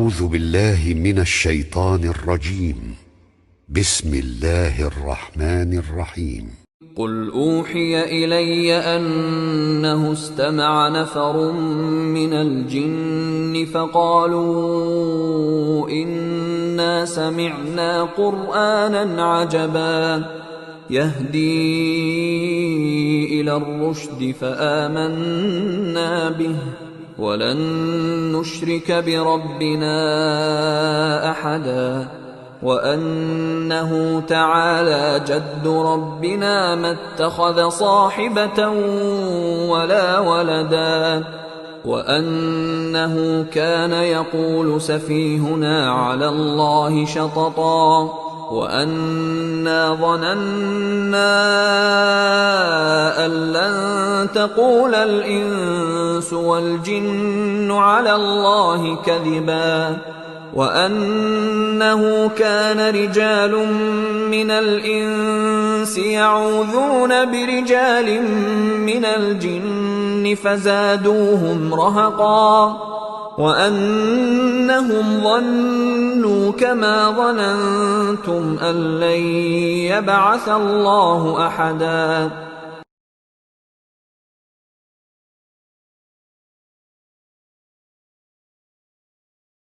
أعوذ بالله من الشيطان الرجيم. بسم الله الرحمن الرحيم. قل أوحي إلي أنه استمع نفر من الجن فقالوا إنا سمعنا قرآنا عجبا يهدي إلى الرشد فآمنا به ولن نشرك بربنا أحدا وأنه تعالى جد ربنا ما اتخذ صاحبة ولا ولدا وأنه كان يقول سفيهنا على الله شططا وأنا ظننا أن لن تقول الإنس والجن على الله كذبا وأنه كان رجال من الإنس يعوذون برجال من الجن فزادوهم رهقا وأنهم ظنوا كما ظننتم أن لن يبعث الله أحدا